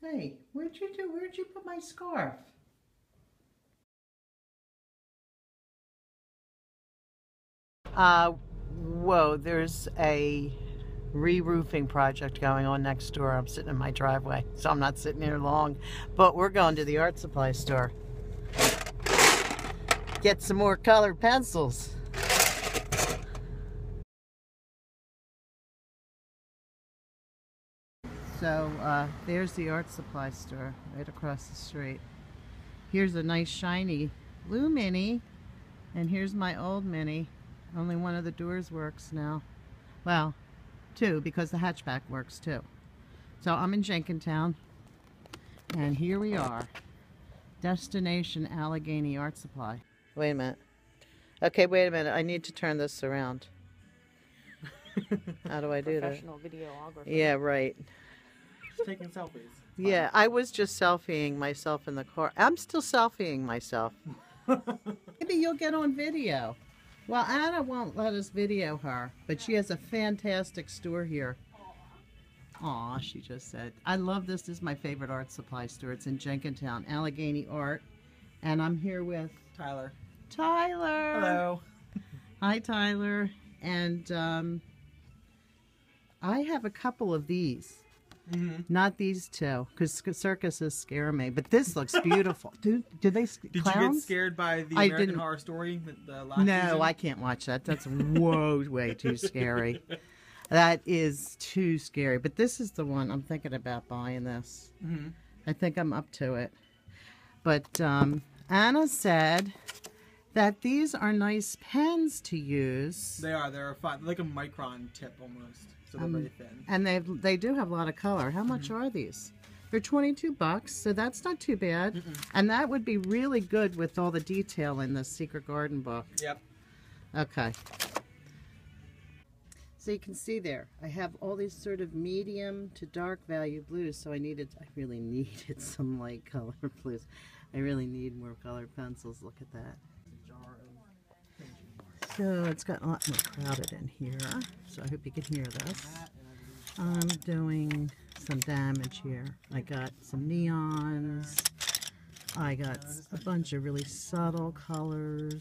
Hey, where'd you put my scarf? Whoa, there's a re-roofing project going on next door. I'm sitting in my driveway, so I'm not sitting here long, but we're going to the art supply store. Get some more colored pencils. So there's the art supply store right across the street. Here's a nice shiny blue Mini, and here's my old Mini. Only one of the doors works now. Well, two, because the hatchback works too. So I'm in Jenkintown, and here we are. Destination Allegheny Art Supply. Wait a minute. Okay, wait a minute. I need to turn this around. How do I do that? Professional videographer. Yeah, right. Just taking selfies. Yeah, I was just selfieing myself in the car. I'm still selfieing myself. Maybe you'll get on video. Well, Anna won't let us video her, but she has a fantastic store here. Aw, she just said. I love this. This is my favorite art supply store. It's in Jenkintown, Allegheny Art. And I'm here with Tyler. Tyler. Hello. Hi, Tyler. And I have a couple of these. Not these two, because circuses scare me. But this looks beautiful. Do they Did clowns? you get scared by the American Horror Story? The last season? I can't watch that. That's way too scary. That is too scary. But this is the one I'm thinking about buying this. I think I'm up to it. But Anna said that these are nice pens to use. They are. They're fun. Like a micron tip almost. So they're very thin. And they do have a lot of color. How much are these? They're $22, so that's not too bad. And that would be really good with all the detail in the Secret Garden book. Yep. Okay. So you can see there, I have all these sort of medium to dark value blues, so I really needed some light color blues. I really need more colored pencils. Look at that. So it's got a lot more crowded in here, so I hope you can hear this. I'm doing some damage here. I got some neons. I got a bunch of really subtle colors,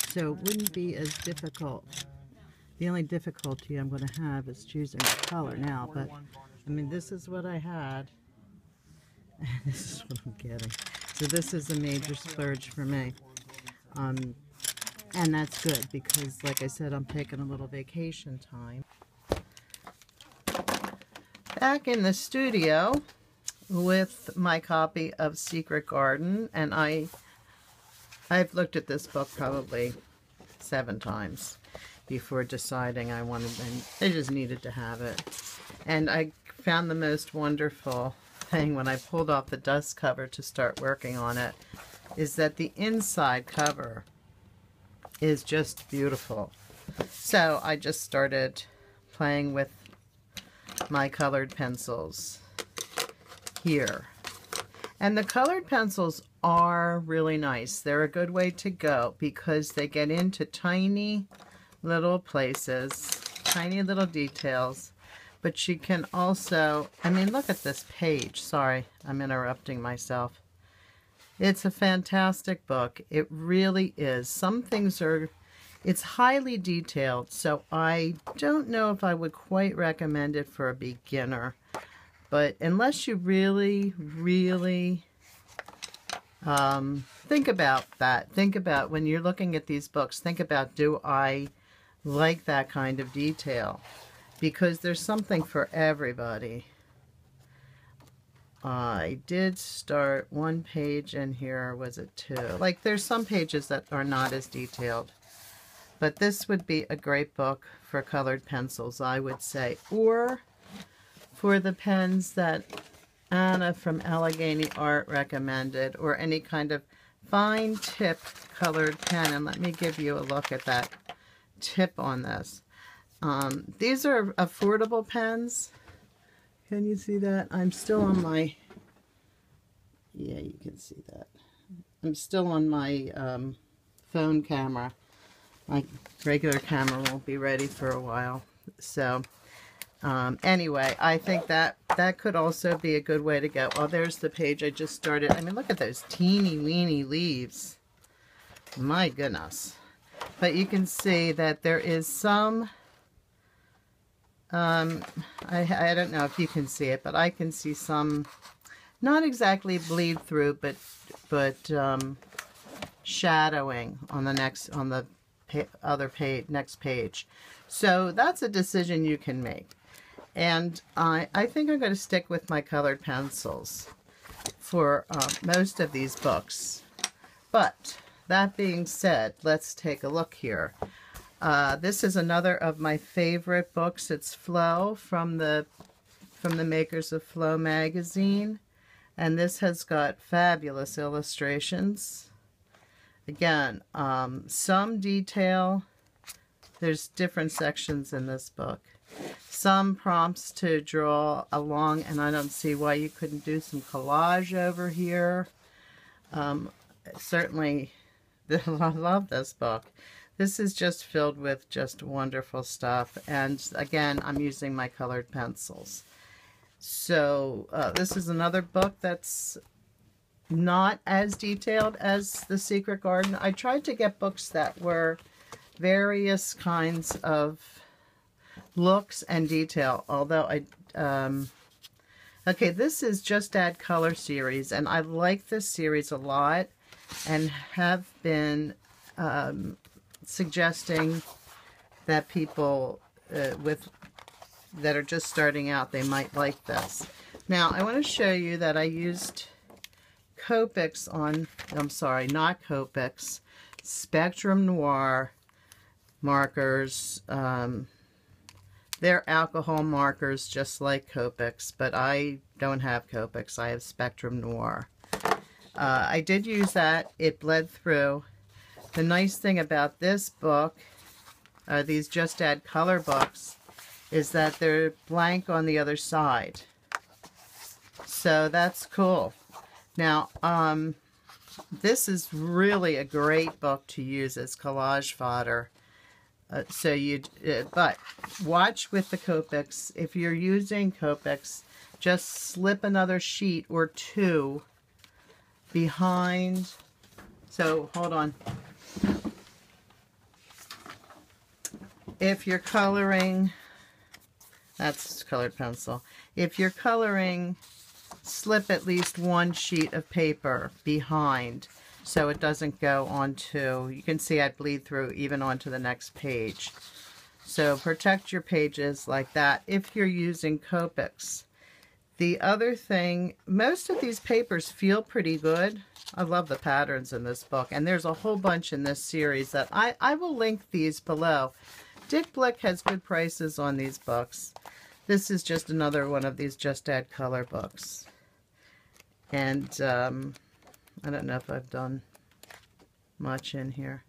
so it wouldn't be as difficult. The only difficulty I'm going to have is choosing the color now, but I mean, this is what I had, and this is what I'm getting. So this is a major splurge for me. And that's good because, like I said, I'm taking a little vacation time. Back in the studio with my copy of Secret Garden, and I've looked at this book probably 7 times before deciding I just needed to have it. And I found the most wonderful thing when I pulled off the dust cover to start working on it is that the inside cover is just beautiful. So I just started playing with my colored pencils here. And the colored pencils are really nice. They're a good way to go because they get into tiny little places, tiny little details. But you can also, I mean, look at this page. Sorry, I'm interrupting myself. It's a fantastic book. It really is. Some things it's highly detailed, so I don't know if I would quite recommend it for a beginner. But unless you really, really think about that. Think about when you're looking at these books, think about, do I like that kind of detail? Because there's something for everybody. I did start 1 page in here, was it 2? Like there's some pages that are not as detailed. But this would be a great book for colored pencils, I would say. Or for the pens that Anna from Allegheny Art recommended, or any kind of fine tip colored pen. And let me give you a look at that tip on this. These are affordable pens. Can you see that? I'm still on my, yeah, you can see that. I'm still on my phone camera. My regular camera won't be ready for a while. So Anyway, I think that could also be a good way to go. Oh, there's the page I just started. I mean, look at those teeny weeny leaves. My goodness. But you can see that there is some, I don't know if you can see it, but I can see some, not exactly bleed through, but shadowing on the next, on the other page, next page. So that's a decision you can make. And I think I'm going to stick with my colored pencils for most of these books. But that being said, let's take a look here. This is another of my favorite books. It's Flow from the makers of Flow magazine. And this has got fabulous illustrations. Again, some detail. There's different sections in this book. Some prompts to draw along, and I don't see why you couldn't do some collage over here. Certainly, I love this book. This is just filled with just wonderful stuff. And again, I'm using my colored pencils. So this is another book that's not as detailed as The Secret Garden. I tried to get books that were various kinds of looks and detail, although okay, this is Just Add Color series, and I like this series a lot and have been suggesting that people that are just starting out, they might like this. Now, I want to show you that I used Copics on, I'm sorry, not Copics, Spectrum Noir markers. They're alcohol markers just like Copics, but I don't have Copics. I have Spectrum Noir. I did use that. It bled through. The nice thing about this book, these Just Add Color books, is that they're blank on the other side. So that's cool. Now, this is really a great book to use as collage fodder. But watch with the Copics. If you're using Copics, just slip another sheet or two behind. So hold on. If you're coloring, that's colored pencil. If you're coloring, slip at least one sheet of paper behind, so it doesn't go onto, you can see I bleed through even onto the next page. So protect your pages like that if you're using Copics. The other thing, most of these papers feel pretty good. I love the patterns in this book, and there's a whole bunch in this series that I will link these below. Dick Blick has good prices on these books. This is just another one of these Just Add Color books. And I don't know if I've done much in here.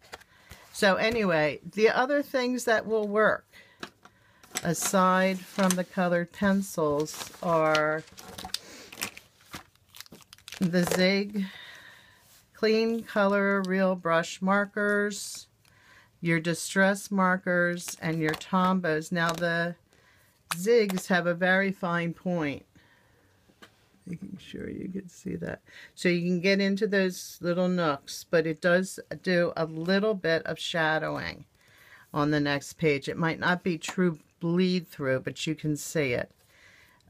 So anyway, the other things that will work, aside from the colored pencils, are the Zig Clean Color Real Brush markers, your Distress markers, and your Tombos. Now the Zigs have a very fine point. Making sure you can see that. So you can get into those little nooks, but it does do a little bit of shadowing on the next page. It might not be true bleed through, but you can see it.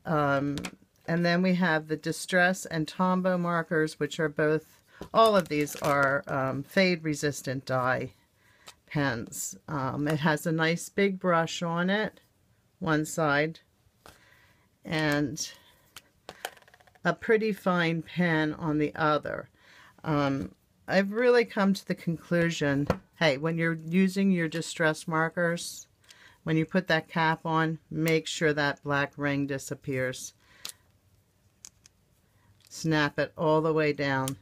And then we have the Distress and Tombow markers, which are both, all of these are fade resistant dye pens. It has a nice big brush on it, one side, and a pretty fine pen on the other. I've really come to the conclusion, hey, when you're using your Distress markers, when you put that cap on, make sure that black ring disappears. Snap it all the way down.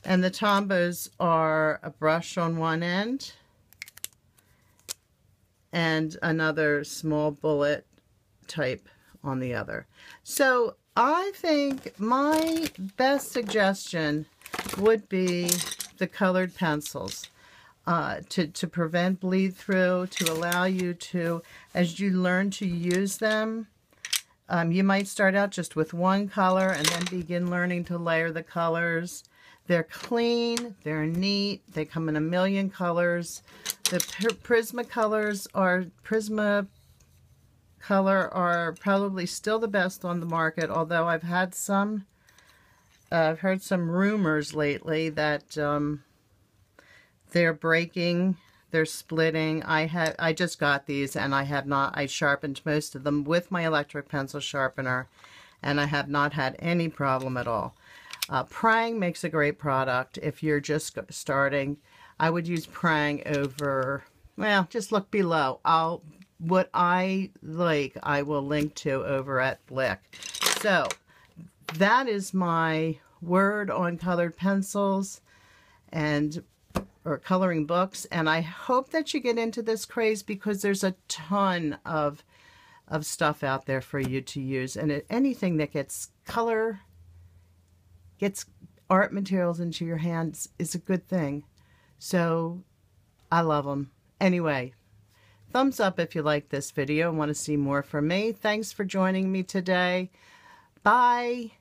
And the Tombos are a brush on one end and another small bullet type on the other. So I think my best suggestion would be the colored pencils. to prevent bleed through, to allow you to, as you learn to use them, you might start out just with one color and then begin learning to layer the colors. They're clean, they're neat, they come in a million colors. The Prismacolor are probably still the best on the market, although I've heard some rumors lately that they're breaking, they're splitting. I just got these and I sharpened most of them with my electric pencil sharpener, and I have not had any problem at all. Prang makes a great product if you're just starting. I would use Prang over, well, just look below. What I like, I will link to over at Blick. So that is my word on colored pencils or coloring books, and I hope that you get into this craze, because there's a ton of stuff out there for you to use, and anything that gets art materials into your hands is a good thing. So I love them. Anyway, thumbs up if you like this video and want to see more from me. Thanks for joining me today. Bye.